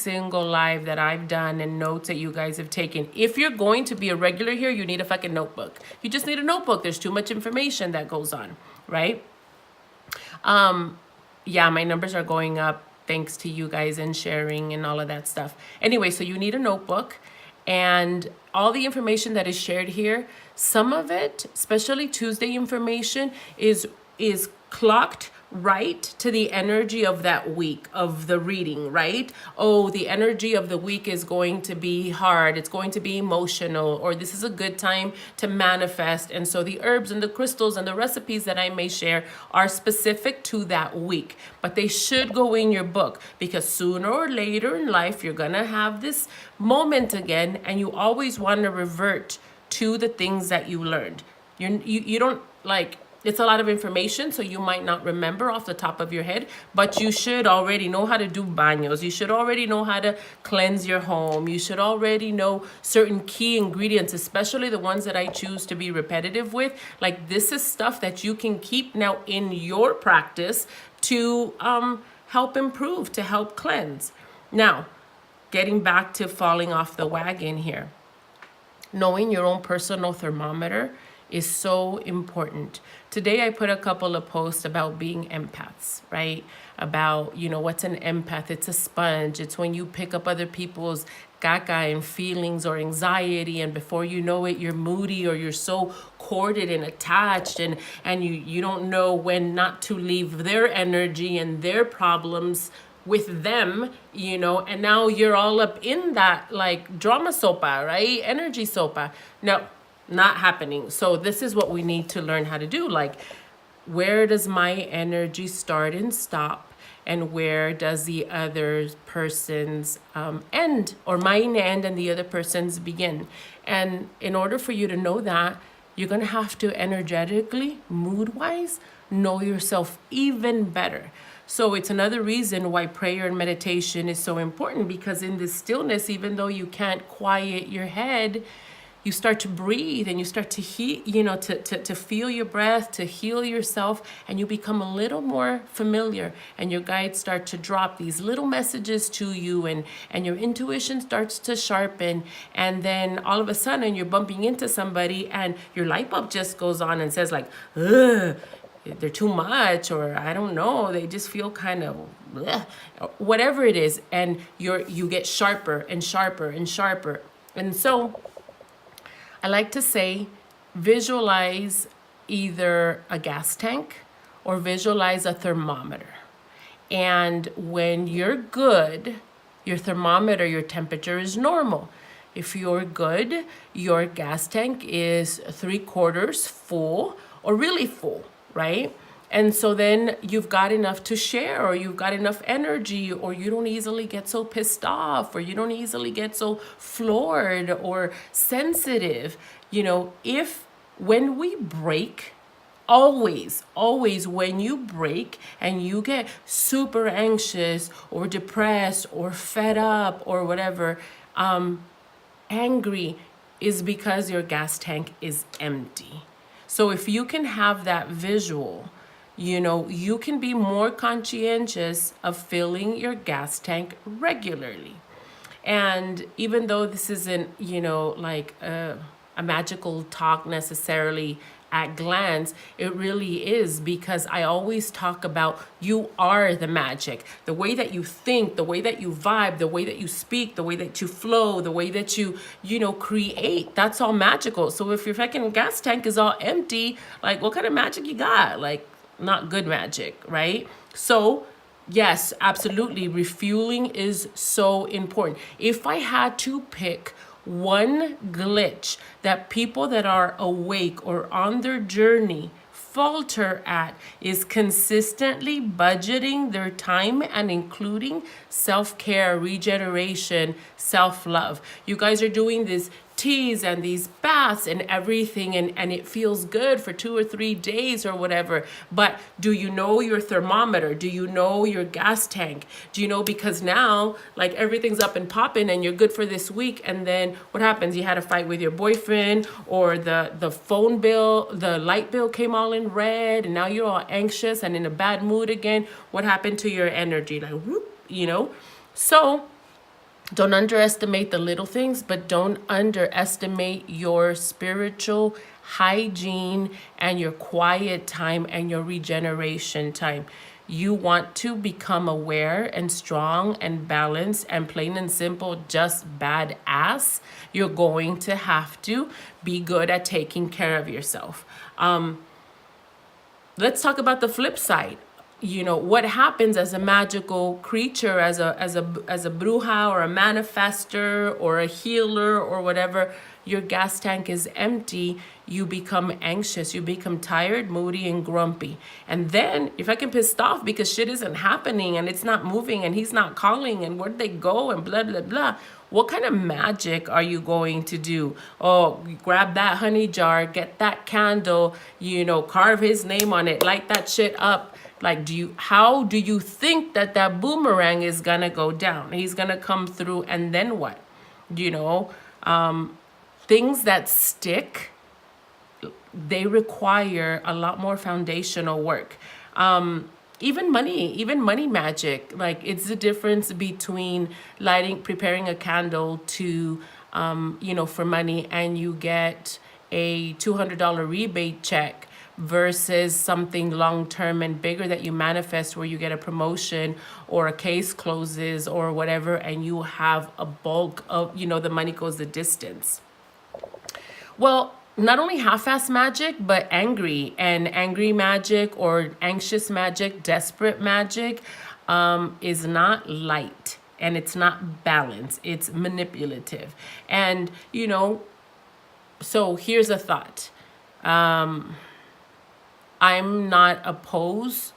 single live that I've done and notes that you guys have taken. If you're going to be a regular here, you need a fucking notebook. You just need a notebook. There's too much information that goes on, right? Yeah, my numbers are going up thanks to you guys and sharing and all of that stuff. Anyway, so you need a notebook, and all the information that is shared here, some of it, especially Tuesday information, is clocked right to the energy of that week of the reading, right? Oh, the energy of the week is going to be hard, it's going to be emotional, or this is a good time to manifest. And so the herbs and the crystals and the recipes that I may share are specific to that week, but they should go in your book, because sooner or later in life you're gonna have this moment again, and you always want to revert to the things that you learned. You don't, like, it's a lot of information, so you might not remember off the top of your head, but you should already know how to do baños. You should already know how to cleanse your home. You should already know certain key ingredients, especially the ones that I choose to be repetitive with. Like, this is stuff that you can keep now in your practice to help improve, to help cleanse. Now, getting back to falling off the wagon here. Knowing your own personal thermometer is so important. Today I put a couple of posts about being empaths, right? About, what's an empath? It's a sponge. It's when you pick up other people's caca and feelings or anxiety, and before you know it, you're moody, or you're so corded and attached, and you don't know when not to leave their energy and their problems with them, and now you're all up in that, like, drama sopa, right? Energy sopa. No, not happening. So this is what we need to learn how to do. Like, where does my energy start and stop? And where does the other person's end, or mine end and the other person's begin? And in order for you to know that, you're going to have to energetically, mood-wise, know yourself even better. So it's another reason why prayer and meditation is so important, because in this stillness, even though you can't quiet your head, you start to breathe and you start to heal, to feel your breath, to heal yourself, and you become a little more familiar, and your guides start to drop these little messages to you, and your intuition starts to sharpen, and then all of a sudden you're bumping into somebody and your light bulb just goes on and says, like, ugh, they're too much, or I don't know, they just feel kind of bleh, whatever it is, and you get sharper and sharper and sharper. And so I like to say, visualize either a gas tank or visualize a thermometer. And when you're good, your thermometer, your temperature is normal. If you're good, your gas tank is 3/4 full, or really full, right? And so then you've got enough to share, or you've got enough energy, or you don't easily get so pissed off, or you don't easily get so floored or sensitive. If when we break, always when you break and you get super anxious or depressed or fed up or whatever, angry, is because your gas tank is empty. So if you can have that visual, you can be more conscientious of filling your gas tank regularly. And even though this isn't, like a magical talk necessarily at glance, it really is, because I always talk about you are the magic. The way that you think, the way that you vibe, the way that you speak, the way that you flow, the way that you create, that's all magical. So if your fucking gas tank is all empty, like, what kind of magic you got? Like, not good magic, right? So yes, absolutely, refueling is so important. If I had to pick one glitch that people that are awake or on their journey falter at, is consistently budgeting their time and including self-care, regeneration, self-love. You guys are doing this teas and these baths and everything, and it feels good for 2 or 3 days or whatever, but do you know your thermometer? Do you know your gas tank? Do you know? Because now, like, everything's up and popping and you're good for this week, and then what happens? You had a fight with your boyfriend, or the phone bill, the light bill came all in red, and now you're all anxious and in a bad mood again. What happened to your energy? Like, whoop, So Don't underestimate the little things, but don't underestimate your spiritual hygiene and your quiet time and your regeneration time. You want to become aware and strong and balanced and plain and simple, just badass. You're going to have to be good at taking care of yourself. Let's talk about the flip side. You know, what happens as a magical creature, as a bruja or a manifester or a healer or whatever. Your gas tank is empty, you become anxious, you become tired, moody, and grumpy. And then if I get pissed off because shit isn't happening and it's not moving and he's not calling and where'd they go and blah blah blah, what kind of magic are you going to do? Oh, grab that honey jar, get that candle, you know, carve his name on it, light that shit up. Like, how do you think that boomerang is gonna go down? He's gonna come through, and then what? You know, things that stick, they require a lot more foundational work. Even money magic, like it's the difference between preparing a candle to, you know, for money, and you get a $200 rebate check versus something long-term and bigger that you manifest, where you get a promotion or a case closes or whatever, and you have a bulk of, you know, the money goes the distance. Well, not only half-ass magic, but angry magic or anxious magic, desperate magic, is not light, and it's not balanced. It's manipulative. And, you know, so here's a thought. I'm not opposed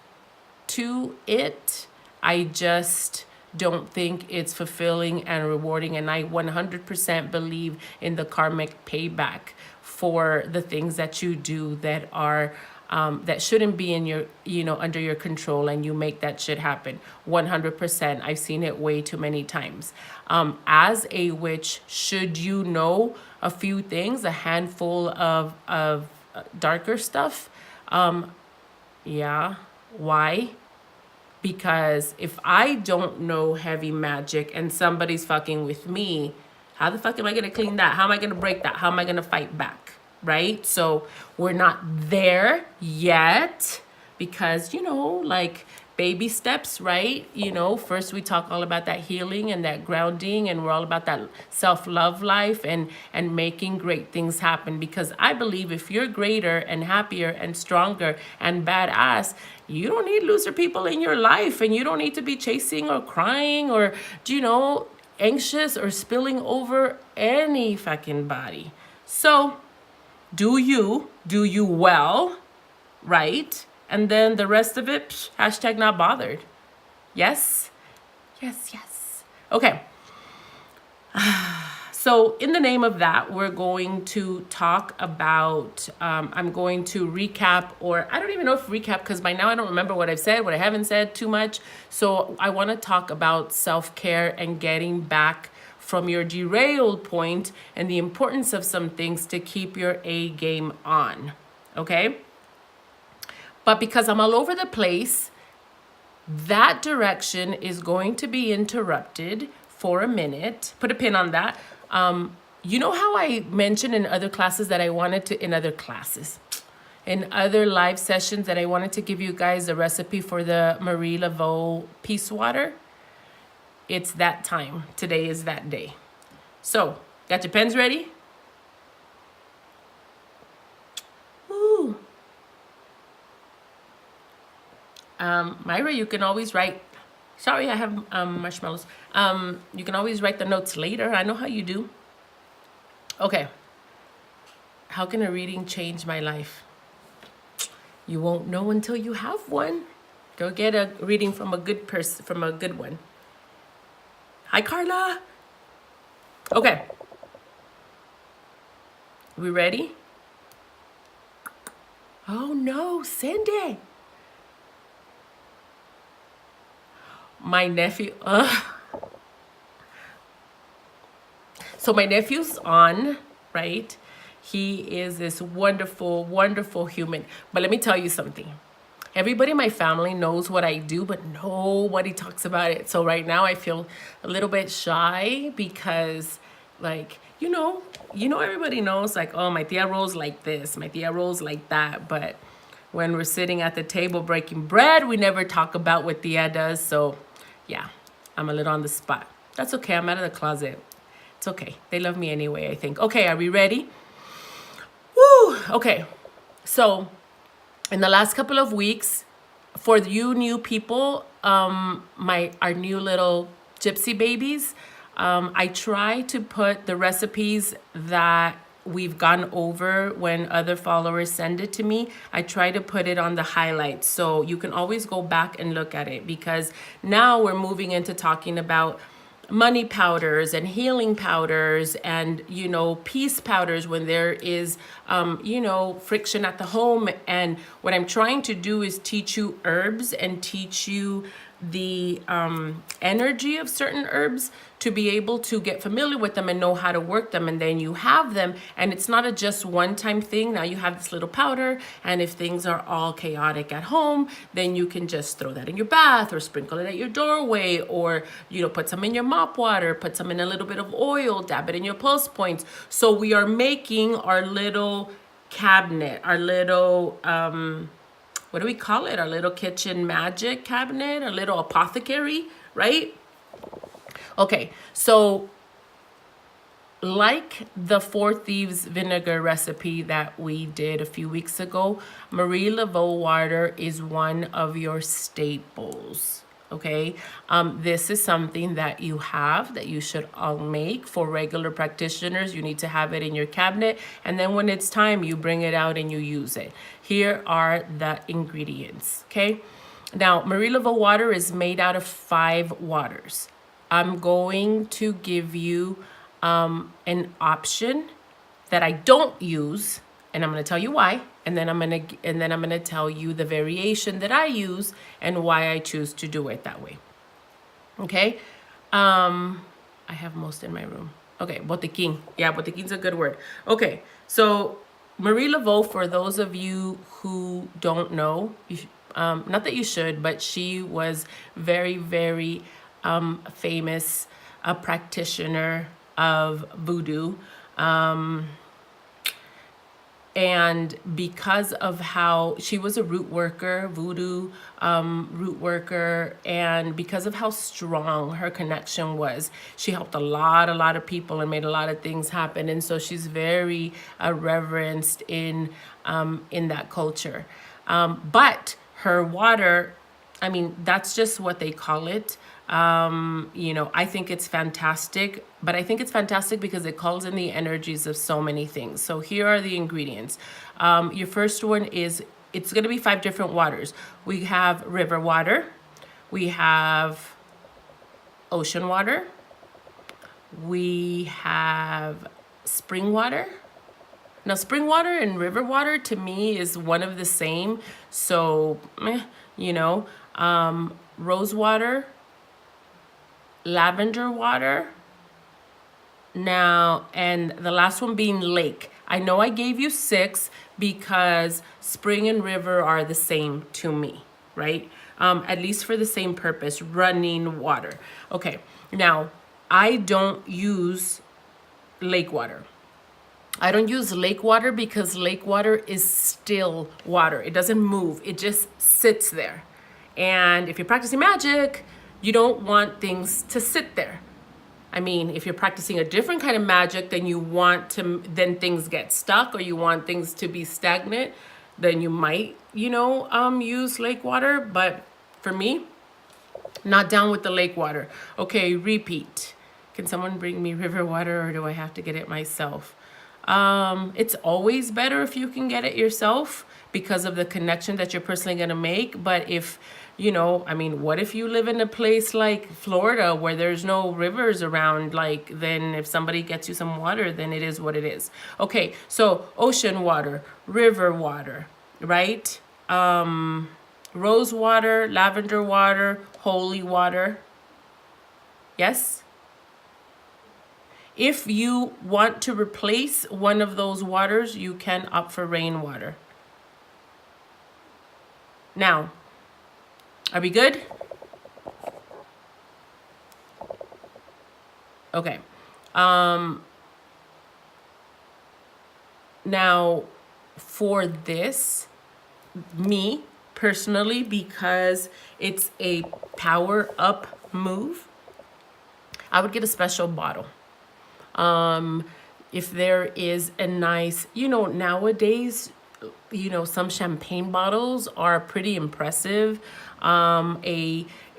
to it. I just don't think it's fulfilling and rewarding. And I 100% believe in the karmic payback for the things that you do that are that shouldn't be in your, you know, under your control, and you make that shit happen. 100%. I've seen it way too many times. As a witch, should you know a few things, a handful of darker stuff? Yeah. Why? Because if I don't know heavy magic and somebody's fucking with me, how the fuck am I going to clean that? How am I going to break that? How am I going to fight back? Right? So we're not there yet because, you know, like baby steps, right? You know, first we talk all about that healing and that grounding, and we're all about that self-love life and making great things happen. Because I believe if you're greater and happier and stronger and badass, you don't need loser people in your life, and you don't need to be chasing or crying or, you know, anxious or spilling over any fucking body. So do you well, right? And then the rest of it, hashtag not bothered. Yes? Yes, yes. Okay. So in the name of that, we're going to talk about, I'm going to recap, or I don't even know if recap, because by now I don't remember what I've said, what I haven't said too much. So I want to talk about self-care and getting back from your derailed point and the importance of some things to keep your A game on. Okay? But because I'm all over the place, that direction is going to be interrupted for a minute. Put a pin on that. You know how I mentioned in other classes that I wanted to, in other live sessions, that I wanted to give you guys a recipe for the Marie Laveau Peace Water? It's that time. Today is that day. So, got your pens ready? Ooh. Myra, you can always write. Sorry, I have marshmallows. You can always write the notes later. I know how you do. Okay. How can a reading change my life? You won't know until you have one. Go get a reading from a good person, from a good one. Hi, Carla. Okay. We ready? Oh no, Cindy. My nephew, So my nephew's on, right? He is this wonderful, wonderful human. But let me tell you something. Everybody in my family knows what I do, but nobody talks about it. So right now I feel a little bit shy because, like, everybody knows, like, oh, my tia rolls like this, my tia rolls like that. But when we're sitting at the table breaking bread, we never talk about what tia does. So yeah, I'm a little on the spot. That's okay. I'm out of the closet. It's okay. They love me anyway, I think. Okay, are we ready? Woo! Okay. So in the last couple of weeks, for you new people, our new little gypsy babies, I try to put the recipes that we've gone over when other followers send it to me. I try to put it on the highlights so you can always go back and look at it, because now we're moving into talking about money powders and healing powders and peace powders when there is friction at the home. And what I'm trying to do is teach you herbs and teach you the energy of certain herbs to be able to get familiar with them and know how to work them. And then you have them, and it's not a just one-time thing. Now you have this little powder, and if things are all chaotic at home, then you can just throw that in your bath or sprinkle it at your doorway, or put some in your mop water, put some in a little bit of oil, dab it in your pulse points. So we are making our little cabinet, our little what do we call it? Our little kitchen magic cabinet, our little apothecary, right? Okay, so like the Four Thieves vinegar recipe that we did a few weeks ago, Marie Laveau water is one of your staples. Okay, this is something that you should all make. For regular practitioners, you need to have it in your cabinet, and then when it's time, you bring it out and you use it. Here are the ingredients. Okay, now Marie Laveau water is made out of 5 waters. I'm going to give you an option that I don't use, and I'm going to tell you why, and then I'm going to tell you the variation that I use and why I choose to do it that way. Okay? I have most in my room. Okay, botequín. Yeah, botequín's a good word. Okay, so Marie Laveau, for those of you who don't know, not that you should, but she was very, very famous, a practitioner of voodoo. And because of how she was a root worker, voodoo root worker, and because of how strong her connection was, she helped a lot of people and made a lot of things happen. And so she's very reverenced in that culture. But her water, I mean, that's just what they call it. I think it's fantastic, but I think it's fantastic because it calls in the energies of so many things. So here are the ingredients. Your first one is, it's going to be 5 different waters. We have river water. We have ocean water. We have spring water. Now, spring water and river water to me is one of the same. So, rose water, lavender water. Now, and the last one being lake. I know I gave you 6 because spring and river are the same to me, right? At least for the same purpose, running water. Okay, now I don't use lake water. I don't use lake water because lake water is still water. It doesn't move. It just sits there. And if you're practicing magic, you don't want things to sit there. I mean, if you're practicing a different kind of magic, then then things get stuck, or you want things to be stagnant, then you might, use lake water. But for me, not down with the lake water. Okay, repeat. Can someone bring me river water, or do I have to get it myself? It's always better if you can get it yourself because of the connection that you're personally going to make. But if, what if you live in a place like Florida where there's no rivers around? Then if somebody gets you some water, then it is what it is. Okay, so ocean water, river water, right? Rose water, lavender water, holy water. Yes? If you want to replace one of those waters, you can opt for rainwater. Now, are we good? Okay. Now, for this, me personally, because it's a power up move, I would get a special bottle. If there is a nice, nowadays, some champagne bottles are pretty impressive.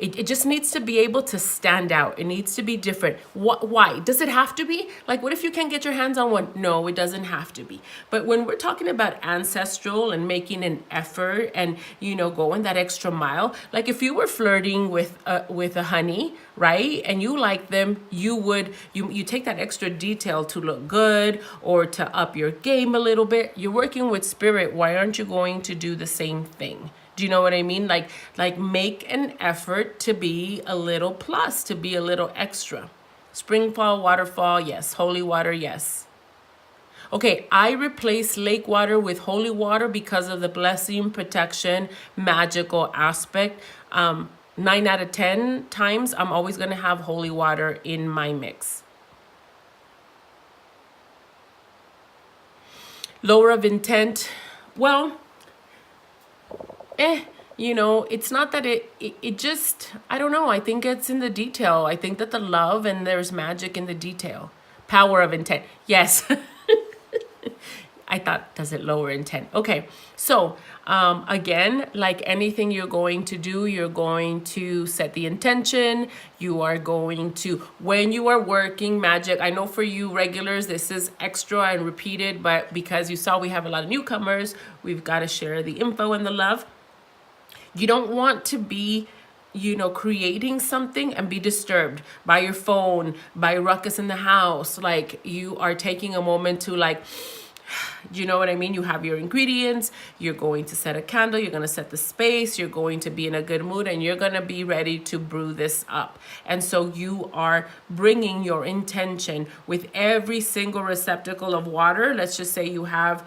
It just needs to be able to stand out. It needs to be different. Why? Does it have to be? Like, what if you can't get your hands on one? No, it doesn't have to be. But when we're talking about ancestral and making an effort and, going that extra mile, like if you were flirting with a honey, right? And you like them, you take that extra detail to look good or to up your game a little bit. You're working with spirit. Why aren't you going to do the same thing? Do you know what I mean? Like make an effort to be a little plus, to be a little extra. Spring, fall, waterfall, yes. Holy water, yes. Okay, I replace lake water with holy water because of the blessing, protection, magical aspect. 9 out of 10 times, I'm always going to have holy water in my mix. Lower of intent, well, it's not that it just, I don't know. I think it's in the detail. I think that the love and there's magic in the detail. Power of intent. Yes. I thought, does it lower intent? Okay. So, again, like anything you're going to do, you're going to set the intention. You are going to, when you are working magic, I know for you regulars, this is extra and repeated, but because you saw we have a lot of newcomers, we've got to share the info and the love. You don't want to be, creating something and be disturbed by your phone, by ruckus in the house. Like you are taking a moment to you know what I mean? You have your ingredients, you're going to set a candle, you're going to set the space, you're going to be in a good mood, and you're going to be ready to brew this up. And so you are bringing your intention with every single receptacle of water. Let's just say you have,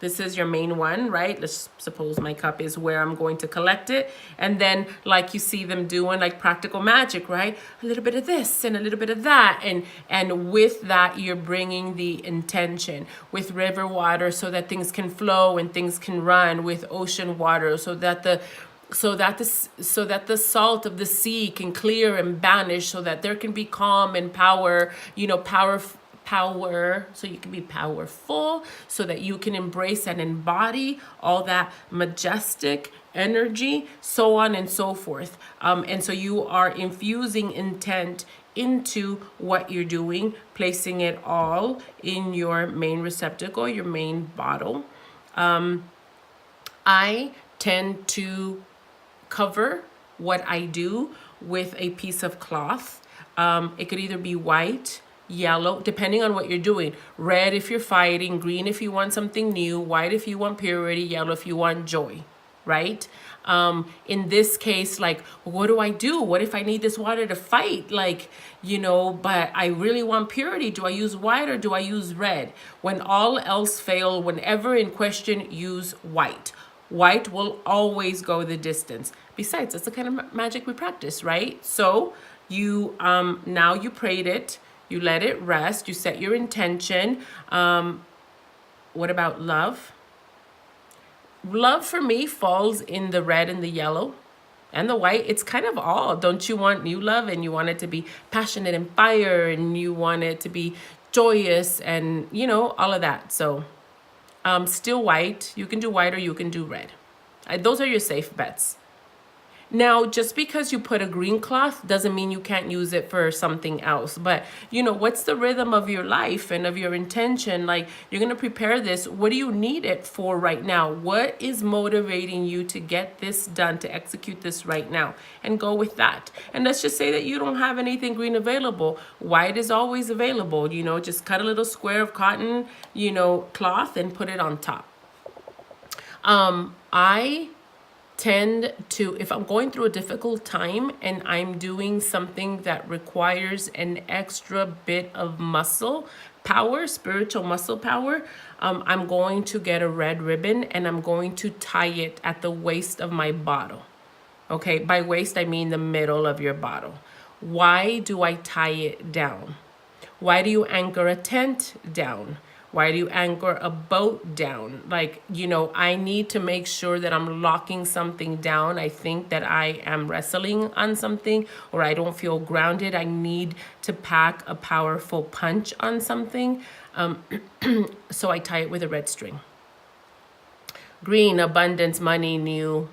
this is your main one, right? Let's suppose my cup is where I'm going to collect it. And then like you see them doing like practical magic, right? A little bit of this and a little bit of that. And with that, you're bringing the intention with river water so that things can flow and things can run, with ocean water so that the salt of the sea can clear and banish, so that there can be calm and power, power, so you can be powerful, so that you can embrace and embody all that majestic energy, so on and so forth. And so you are infusing intent into what you're doing, placing it all in your main receptacle, your main bottle. I tend to cover what I do with a piece of cloth. It could either be white, yellow, depending on what you're doing. Red if you're fighting, green if you want something new, white if you want purity, yellow if you want joy, right? In this case, like, what do I do? What if I need this water to fight? Like, but I really want purity. Do I use white or do I use red? When all else fail, whenever in question, use white. White will always go the distance. Besides, that's the kind of magic we practice, right? So you, now you prayed it. You let it rest. You set your intention. What about love? Love for me falls in the red and the yellow and the white. It's kind of all. Don't you want new love, and you want it to be passionate and fire, and you want it to be joyous and, all of that. So still white. You can do white or you can do red. Those are your safe bets. Now, just because you put a green cloth doesn't mean you can't use it for something else. But, what's the rhythm of your life and of your intention? Like, you're going to prepare this. What do you need it for right now? What is motivating you to get this done, to execute this right now? And go with that. And let's just say that you don't have anything green available. White is always available. Just cut a little square of cotton, cloth and put it on top. tend to, if I'm going through a difficult time and I'm doing something that requires an extra bit of muscle power, spiritual muscle power, I'm going to get a red ribbon and I'm going to tie it at the waist of my bottle. Okay, by waist, I mean the middle of your bottle. Why do I tie it down? Why do you anchor a tent down? Why do you anchor a boat down? Like, you know, I need to make sure that I'm locking something down. I think that I am wrestling on something or I don't feel grounded. I need to pack a powerful punch on something. So I tie it with a red string. Green, abundance, money, new.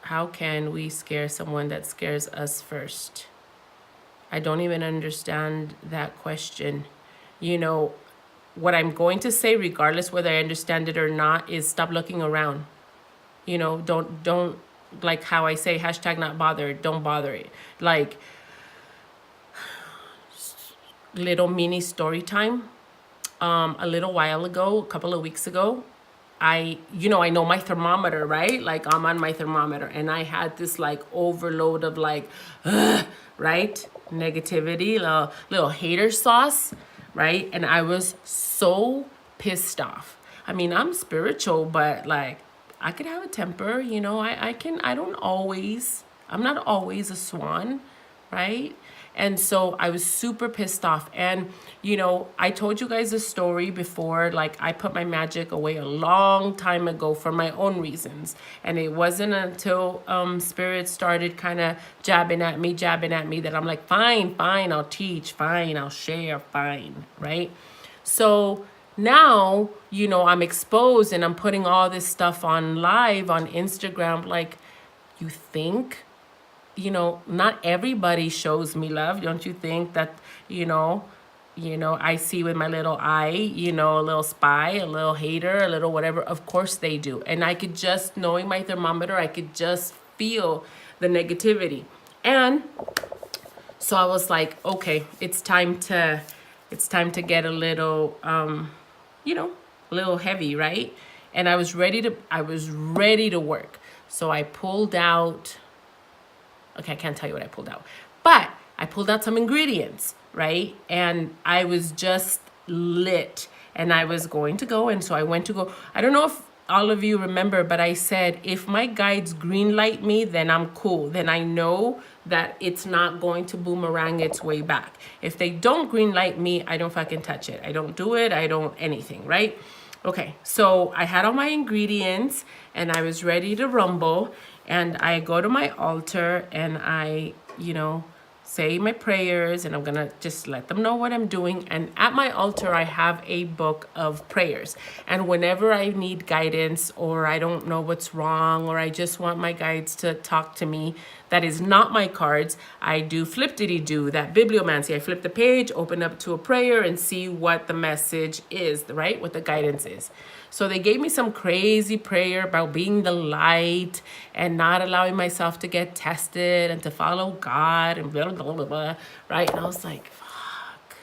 How can we scare someone that scares us first? I don't even understand that question. You know, what I'm going to say, regardless whether I understand it or not, is stop looking around. You know, don't like how I say hashtag not bothered, don't bother it. Like, little mini story time. A little while ago, a couple of weeks ago, I know my thermometer, right? Like I'm on my thermometer and I had this like overload of like, right? Negativity, little hater sauce, right? And I was so pissed off. I mean, I'm spiritual, but like I could have a temper, you know, I'm not always a swan, right? And so I was super pissed off. And, you know, I told you guys a story before, like I put my magic away a long time ago for my own reasons. And it wasn't until Spirit started kind of jabbing at me that I'm like, fine, I'll teach, fine, I'll share, fine, right? So now, you know, I'm exposed and I'm putting all this stuff on live on Instagram. Like, you think, you know, not everybody shows me love. Don't you think that, you know, I see with my little eye, you know, a little spy, a little hater, a little whatever. Of course they do. And I could just, knowing my thermometer, I could just feel the negativity. And so I was like, okay, it's time to get a little, you know, a little heavy, right? And I was ready to work. So I pulled out, okay, I can't tell you what I pulled out, but I pulled out some ingredients, right? And I was just lit and I was going to go. And so I went to go. I don't know if all of you remember, but I said, if my guides green light me, then I'm cool. Then I know that it's not going to boomerang its way back. If they don't green light me, I don't fucking touch it. I don't do it. I don't anything, right? Okay, so I had all my ingredients and I was ready to rumble. And I go to my altar and I, you know, say my prayers and I'm going to just let them know what I'm doing. And at my altar, I have a book of prayers. And whenever I need guidance or I don't know what's wrong or I just want my guides to talk to me, that is not my cards. I do flip-diddy-do, that bibliomancy. I flip the page, open up to a prayer and see what the message is, right? What the guidance is. So they gave me some crazy prayer about being the light and not allowing myself to get tested and to follow God and blah, blah, blah, blah, right? And I was like, fuck,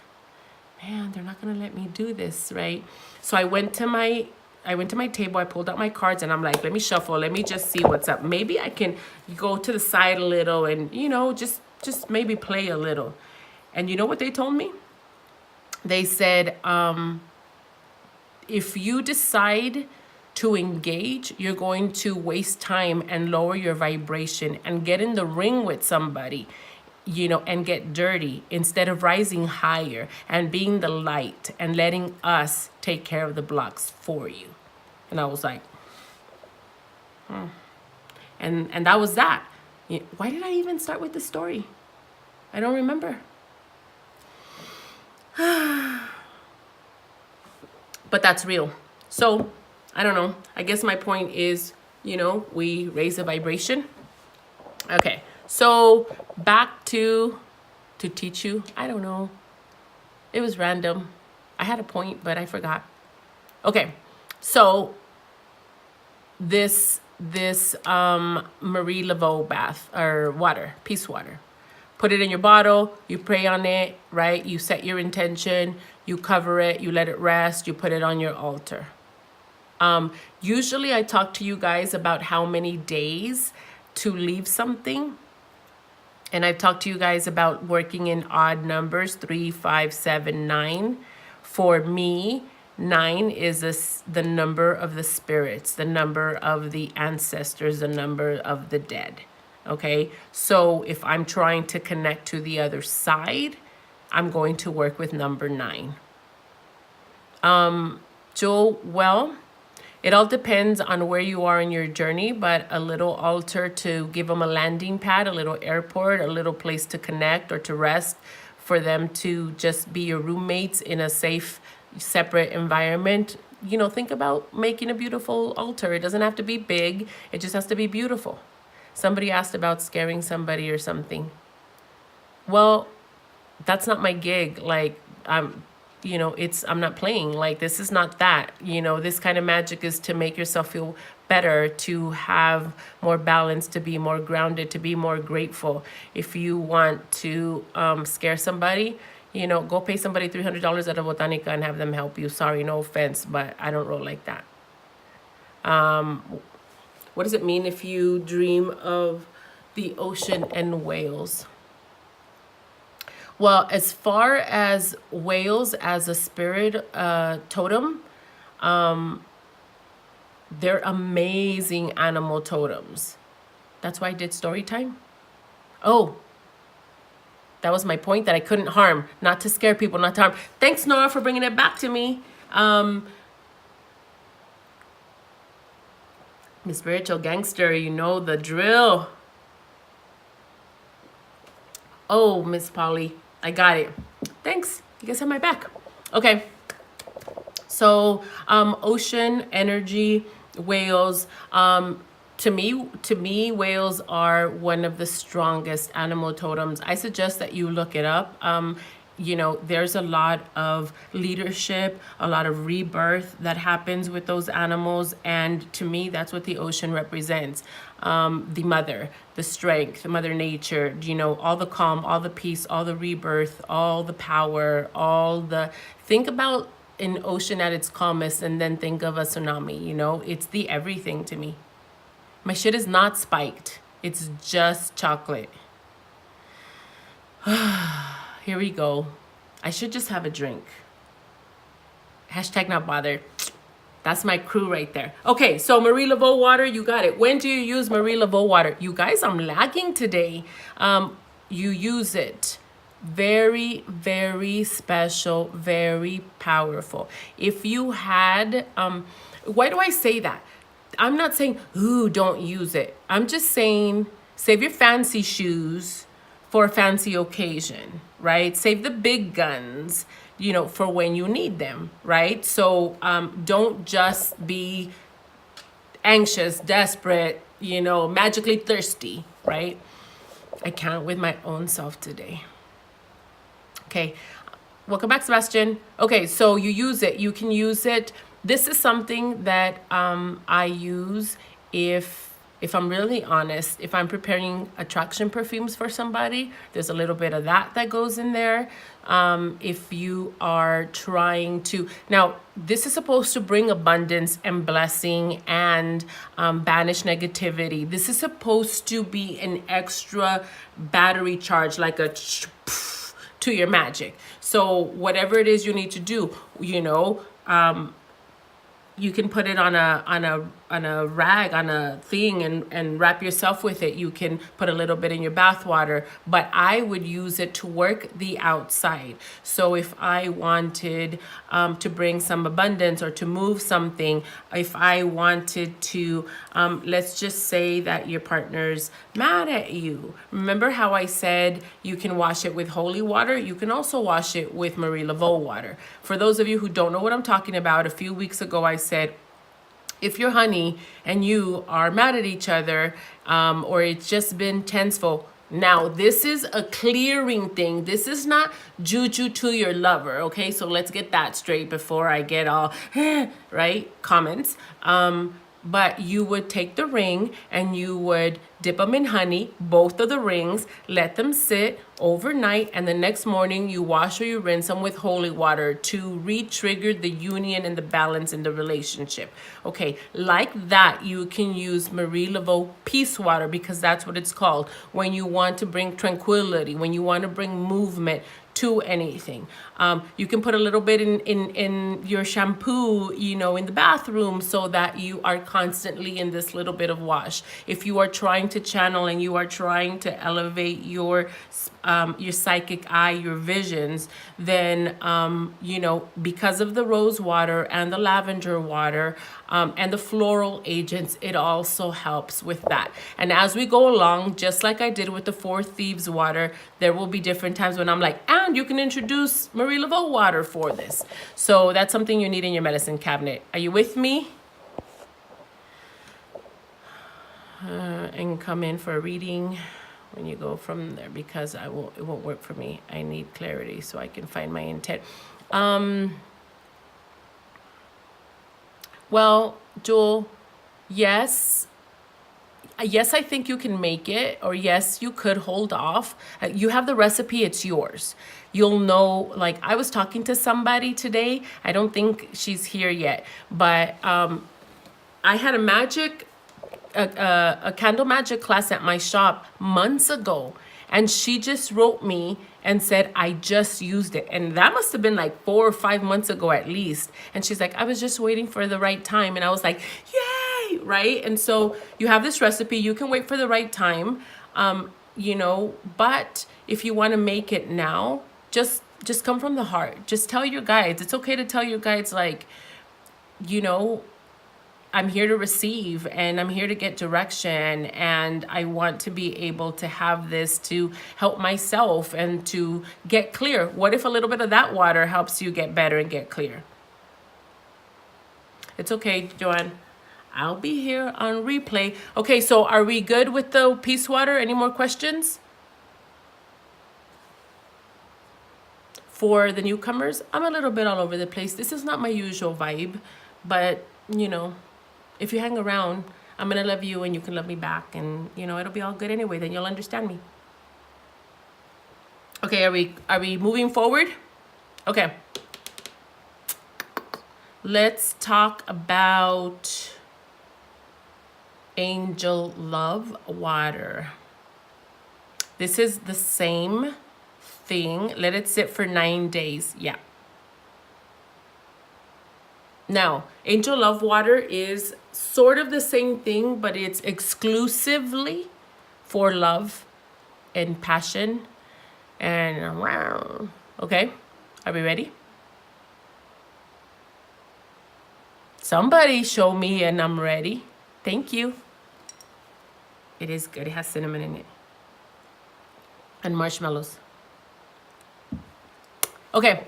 man, they're not going to let me do this, right? So I went to my table, I pulled out my cards and I'm like, let me shuffle. Let me just see what's up. Maybe I can go to the side a little and, you know, just maybe play a little. And you know what they told me? They said, if you decide to engage, you're going to waste time and lower your vibration and get in the ring with somebody, you know, and get dirty instead of rising higher and being the light and letting us take care of the blocks for you. And I was like, And that was that. Why did I even start with the story? I don't remember. But that's real. So, I don't know. I guess my point is, you know, we raise the vibration. Okay. So, back to teach you. I don't know. It was random. I had a point, but I forgot. Okay. So, this Marie Laveau bath or water, peace water. Put it in your bottle, you pray on it, right? You set your intention, you cover it, you let it rest, you put it on your altar. Usually I talk to you guys about how many days to leave something. And I've talked to you guys about working in odd numbers, 3, 5, 7, 9. For me, 9 is the number of the spirits, the number of the ancestors, the number of the dead. Okay, so if I'm trying to connect to the other side, I'm going to work with number 9. Jewel, well, it all depends on where you are in your journey, but a little altar to give them a landing pad, a little airport, a little place to connect or to rest, for them to just be your roommates in a safe, separate environment. You know, think about making a beautiful altar. It doesn't have to be big. It just has to be beautiful. Somebody asked about scaring somebody or something. Well, that's not my gig. Like, I'm not playing. Like, this is not that. This kind of magic is to make yourself feel better, to have more balance, to be more grounded, to be more grateful. If you want to scare somebody, go pay somebody $300 at a Botanica and have them help you. Sorry, no offense, but I don't roll like that. What does it mean if you dream of the ocean and whales? Well, as far as whales as a spirit totem, they're amazing animal totems. That's why I did story time. Oh, that was my point, that I couldn't harm, not to scare people, not to harm. Thanks, Nora, for bringing it back to me. Miss Spiritual Gangster, you know the drill. Oh, Miss Polly, I got it. Thanks. You guys have my back. Okay. So, ocean energy, whales. To me, whales are one of the strongest animal totems. I suggest that you look it up. There's a lot of leadership, a lot of rebirth that happens with those animals. And to me, that's what the ocean represents. The mother, the strength, Mother Nature, all the calm, all the peace, all the rebirth, all the power, think about an ocean at its calmest and then think of a tsunami, it's the everything to me. My shit is not spiked. It's just chocolate. Here we go. I should just have a drink. Hashtag not bothered. That's my crew right there. Okay, so Marie Laveau water, you got it. When do you use Marie Laveau water? You guys, I'm lagging today. You use it. Very, very special, very powerful. If you had, why do I say that? I'm not saying, ooh, don't use it. I'm just saying, save your fancy shoes for a fancy occasion, right? Save the big guns, for when you need them, right? So don't just be anxious, desperate, magically thirsty, right? I can't with my own self today. Okay, welcome back, Sebastian. Okay, so you use it. You can use it. This is something that I use if I'm really honest, if I'm preparing attraction perfumes for somebody. There's a little bit of that goes in there. If you are trying to, now this is supposed to bring abundance and blessing and banish negativity. This is supposed to be an extra battery charge, like a to your magic. So whatever it is you need to do, you can put it on a rag, on a thing, and wrap yourself with it. You can put a little bit in your bath water, but I would use it to work the outside. So if I wanted to bring some abundance or to move something, if I wanted to, let's just say that your partner's mad at you. Remember how I said you can wash it with holy water? You can also wash it with Marie Laveau water. For those of you who don't know what I'm talking about, a few weeks ago I said, if your honey and you are mad at each other, or it's just been tenseful, now this is a clearing thing. This is not juju to your lover, okay? So let's get that straight before I get all, right, comments. but you would take the ring and you would dip them in honey, both of the rings, let them sit overnight, and the next morning you wash or you rinse them with holy water to re-trigger the union and the balance in the relationship. Okay, like that, you can use Marie Laveau peace water, because that's what it's called, when you want to bring tranquility, when you want to bring movement to anything. You can put a little bit in your shampoo, you know, in the bathroom, so that you are constantly in this little bit of wash. If you are trying to channel and you are trying to elevate your psychic eye, your visions, then you know, because of the rose water and the lavender water and the floral agents, it also helps with that. And as we go along, just like I did with the Four Thieves water, there will be different times when I'm like, and you can introduce Marie Laveau water for this. So that's something you need in your medicine cabinet. Are you with me? And come in for a reading when you go from there, because it won't work for me. I need clarity so I can find my intent. Well, Jewel, yes, I think you can make it, or yes, you could hold off. You have the recipe, it's yours. You'll know, like, I was talking to somebody today, I don't think she's here yet, but I had a candle magic class at my shop months ago, and she just wrote me and said, I just used it. And that must have been like 4 or 5 months ago at least. And she's like, I was just waiting for the right time. And I was like, yay, right? And so you have this recipe, you can wait for the right time, you know, but if you want to make it now, just come from the heart. Just tell your guides. It's okay to tell your guides, like, you know, I'm here to receive, and I'm here to get direction, and I want to be able to have this to help myself and to get clear. What if a little bit of that water helps you get better and get clear? It's okay, Joanne. I'll be here on replay. Okay, so are we good with the peace water? Any more questions? For the newcomers, I'm a little bit all over the place. This is not my usual vibe, but, you know, if you hang around, I'm going to love you and you can love me back. And, you know, it'll be all good anyway. Then you'll understand me. Okay, are we moving forward? Okay. Let's talk about Angel Love Water. This is the same thing. Let it sit for 9 days. Yeah. Now, Angel Love Water is sort of the same thing, but it's exclusively for love and passion. And wow. Okay, are we ready? Somebody show me and I'm ready. Thank you. It is good. It has cinnamon in it. And marshmallows. Okay.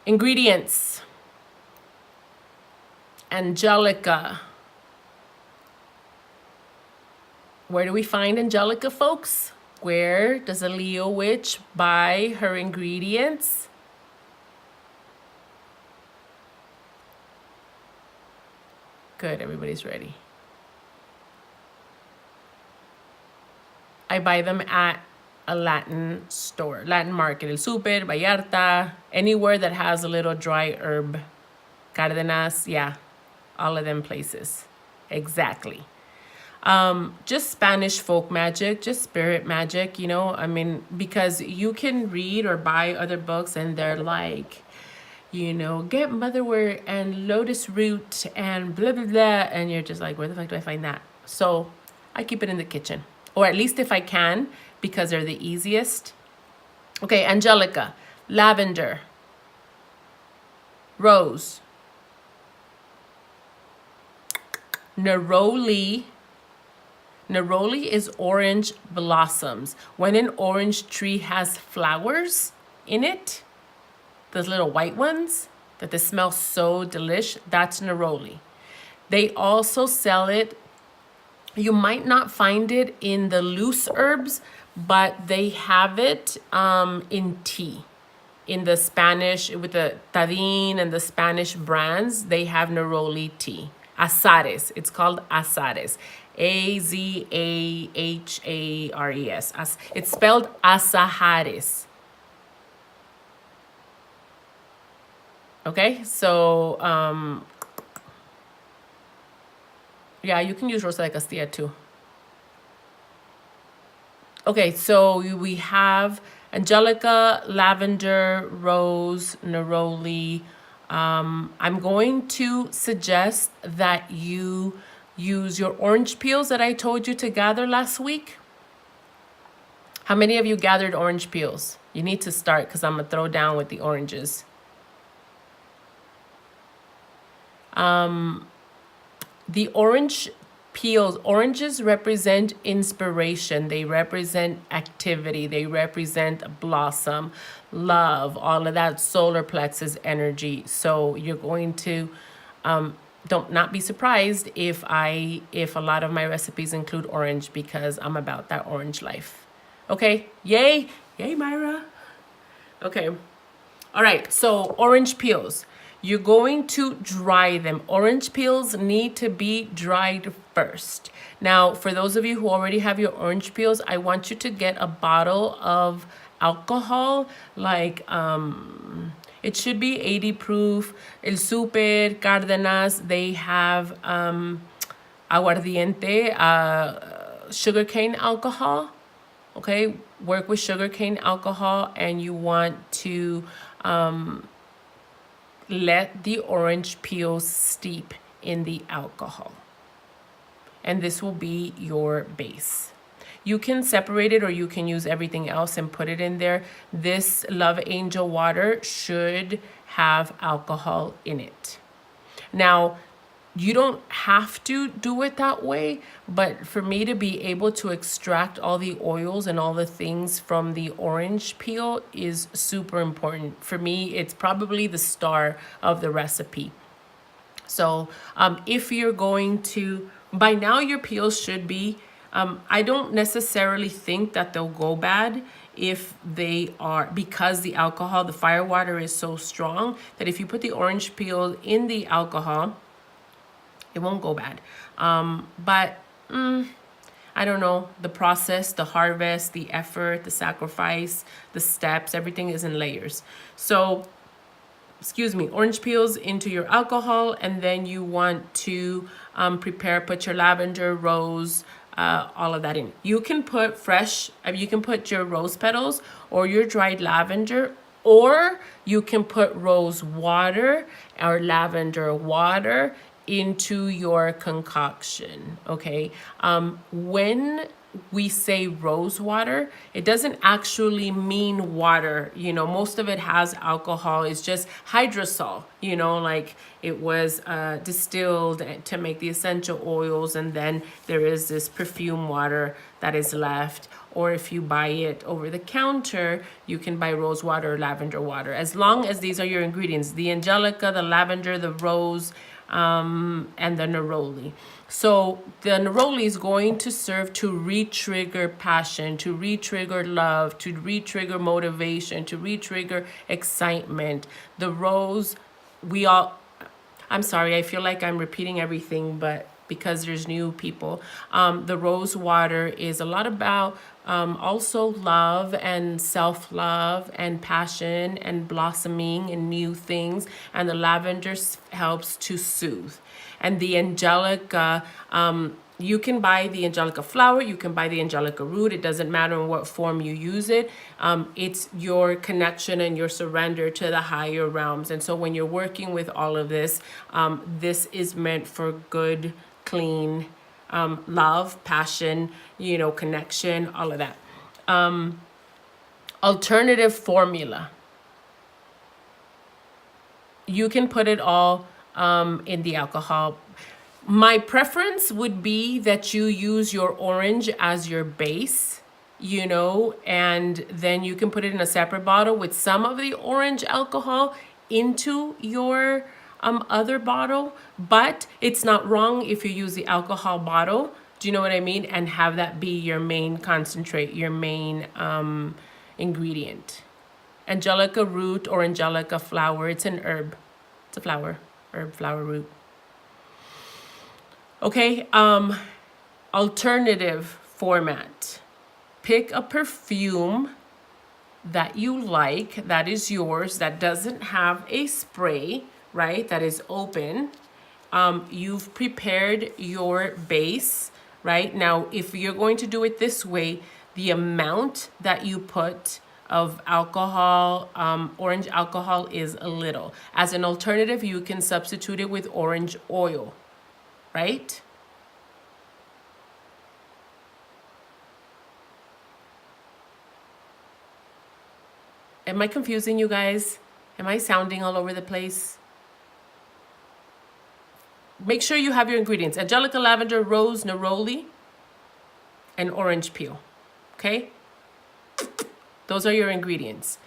Ingredients. Angelica. Where do we find Angelica, folks? Where does a Leo witch buy her ingredients? Good, everybody's ready. I buy them at a Latin store, Latin market, El Super, Vallarta, anywhere that has a little dry herb. Cardenas, yeah. All of them places. Exactly. Just Spanish folk magic, just spirit magic, you know, I mean, because you can read or buy other books and they're like, you know, get motherwort and lotus root and blah, blah, blah. And you're just like, where the fuck do I find that? So I keep it in the kitchen, or at least if I can, because they're the easiest. Okay, Angelica, lavender, rose, neroli. Neroli is orange blossoms. When an orange tree has flowers in it, those little white ones that they smell so delish, that's neroli. They also sell it. You might not find it in the loose herbs, but they have it in tea. In the Spanish, with the Tadin and the Spanish brands, they have neroli tea. Azahares. It's called Azahares. Azahares. It's spelled Azahares. Okay, so yeah, you can use Rosa de Castilla too. Okay, so we have Angelica, Lavender, Rose, Neroli. I'm going to suggest that you use your orange peels that I told you to gather last week. How many of you gathered orange peels? You need to start because I'm going to throw down with the oranges. The orange peels, oranges represent inspiration. They represent activity. They represent blossom, love, all of that solar plexus energy. So you're going to don't not be surprised if a lot of my recipes include orange because I'm about that orange life. Okay, yay, Myra. Okay, all right, so orange peels. You're going to dry them. Orange peels need to be dried first. Now, for those of you who already have your orange peels, I want you to get a bottle of alcohol, like it should be 80 proof. El Super, Cárdenas, they have aguardiente, sugarcane alcohol. Okay, work with sugarcane alcohol, and you want to let the orange peels steep in the alcohol. And this will be your base. You can separate it or you can use everything else and put it in there. This Love Angel water should have alcohol in it. Now, you don't have to do it that way, but for me to be able to extract all the oils and all the things from the orange peel is super important. For me, it's probably the star of the recipe. So if you're going to, by now your peels should be, I don't necessarily think that they'll go bad if they are, because the alcohol, the fire water is so strong that if you put the orange peel in the alcohol, it won't go bad. But I don't know, the process, the harvest, the effort, the sacrifice, the steps, everything is in layers. So, excuse me, orange peels into your alcohol, and then you want to put your lavender, rose, all of that in. You can put you can put your rose petals or your dried lavender, or you can put rose water or lavender water into your concoction. Okay, when we say rose water, it doesn't actually mean water. You know, most of it has alcohol. It's just hydrosol, you know, like it was distilled to make the essential oils, and then there is this perfume water that is left. Or if you buy it over the counter, you can buy rose water or lavender water, as long as these are your ingredients: the angelica, the lavender, the rose, and the neroli. So the neroli is going to serve to re-trigger passion, to re-trigger love, to re-trigger motivation, to re-trigger excitement. The rose, I'm sorry, I feel like I'm repeating everything, but because there's new people, the rose water is a lot about also love and self-love and passion and blossoming and new things. And the lavender helps to soothe. And the angelica, you can buy the angelica flower, you can buy the angelica root. It doesn't matter in what form you use it. It's your connection and your surrender to the higher realms. And so when you're working with all of this, this is meant for good, clean love, passion, you know, connection, all of that. Alternative formula. You can put it all in the alcohol. My preference would be that you use your orange as your base, you know, and then you can put it in a separate bottle with some of the orange alcohol into your other bottle. But it's not wrong if you use the alcohol bottle, do you know what I mean? And have that be your main concentrate, your main ingredient. Angelica root or angelica flower, it's an herb. It's a flower, herb, flower, root. Okay, alternative format. Pick a perfume that you like, that is yours, that doesn't have a spray, right? That is open. You've prepared your base, right? Now, if you're going to do it this way, the amount that you put of alcohol, orange alcohol, is a little. As an alternative, you can substitute it with orange oil, right? Am I confusing you guys? Am I sounding all over the place? Make sure you have your ingredients: angelica, lavender, rose, neroli, and orange peel. Okay? Those are your ingredients.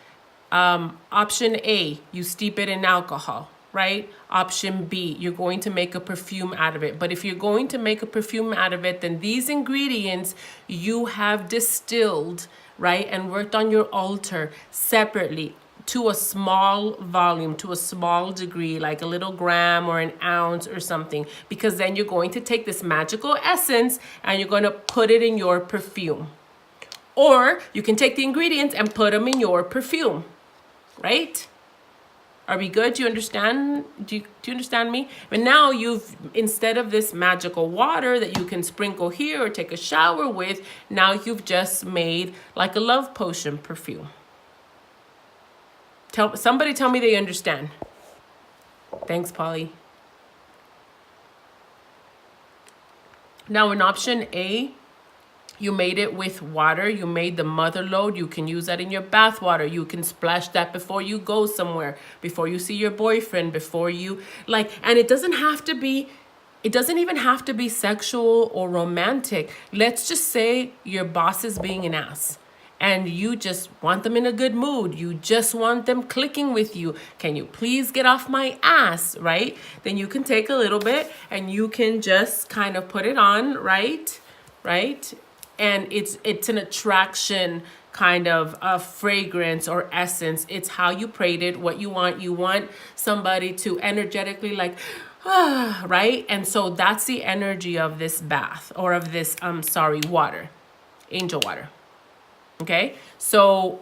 Option A, you steep it in alcohol, right? Option B, you're going to make a perfume out of it. But if you're going to make a perfume out of it, then these ingredients you have distilled, right, and worked on your altar separately to a small volume, to a small degree, like a little gram or an ounce or something, because then you're going to take this magical essence and you're going to put it in your perfume. Or you can take the ingredients and put them in your perfume, right? Are we good? Do you understand? Do you understand me? But now you've, instead of this magical water that you can sprinkle here or take a shower with, now you've just made like a love potion perfume. Somebody tell me they understand. Thanks, Polly. Now in option A, you made it with water. You made the mother load. You can use that in your bath water. You can splash that before you go somewhere, before you see your boyfriend, before you and it doesn't even have to be sexual or romantic. Let's just say your boss is being an ass and you just want them in a good mood. You just want them clicking with you. Can you please get off my ass, right? Then you can take a little bit and you can just kind of put it on, right? And it's an attraction kind of a fragrance or essence. It's how you prayed it, what you want. You want somebody to energetically right? And so that's the energy of this bath, or of this, water, angel water. Okay, so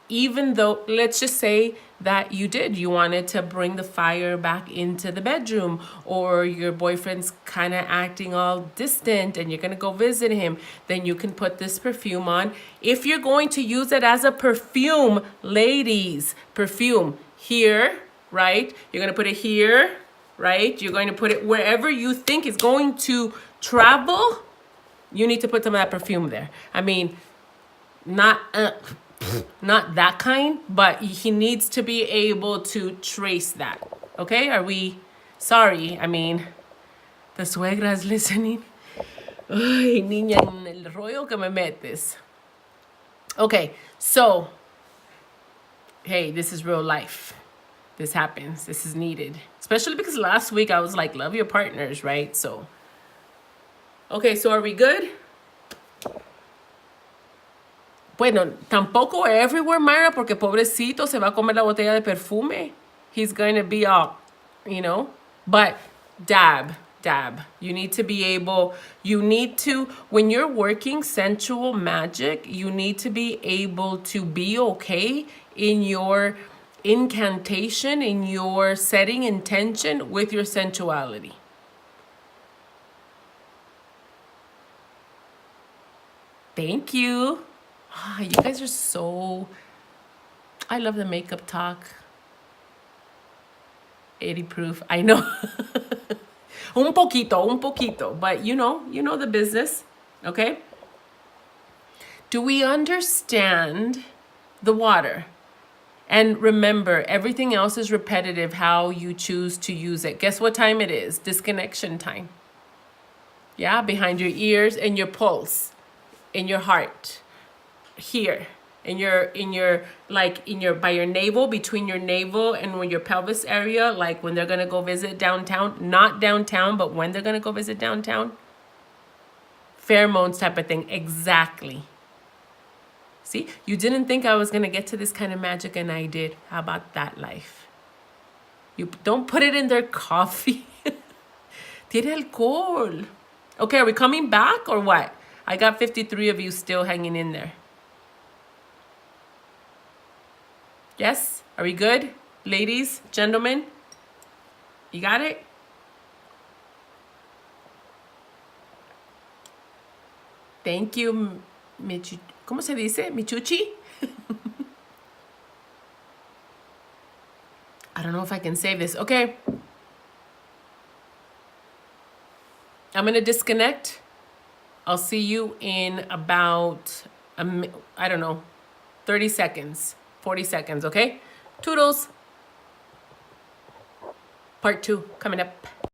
even though, let's just say that you wanted to bring the fire back into the bedroom, or your boyfriend's kind of acting all distant and you're going to go visit him, then you can put this perfume on. If you're going to use it as a perfume, ladies, perfume here, right? You're going to put it here, right? You're going to put it wherever you think is going to travel. You need to put some of that perfume there. I mean, not that kind, but he needs to be able to trace that. Okay, are we? Sorry, I mean, the suegra is listening. Ay, niña, en el rollo que me metes. Okay, so, hey, this is real life. This happens. This is needed. Especially because last week I was like, love your partners, right? So, okay, so are we good? Bueno, tampoco everywhere, Myra, porque pobrecito se va a comer la botella de perfume. He's going to be all, but dab. You need to be able, when you're working sensual magic, you need to be able to be okay in your incantation, in your setting intention with your sensuality. Thank you. You guys are so... I love the makeup talk. 80 proof. I know. un poquito. But you know the business. Okay? Do we understand the water? And remember, everything else is repetitive, how you choose to use it. Guess what time it is? Disconnection time. Yeah? Behind your ears and your pulse. In your heart. Here, by your navel, between your navel and your pelvis area, like when they're gonna go visit downtown, not downtown, but when they're gonna go visit downtown, pheromones type of thing. Exactly. See, you didn't think I was gonna get to this kind of magic, and I did. How about that life? You don't put it in their coffee. Tiene alcohol. Okay, are we coming back or what? I got 53 of you still hanging in there. Yes? Are we good? Ladies, gentlemen? You got it? Thank you, ¿cómo se dice? Michuchi? I don't know if I can save this. Okay. I'm going to disconnect. I'll see you in about, I don't know, 30 seconds, 40 seconds, okay? Toodles. Part 2 coming up.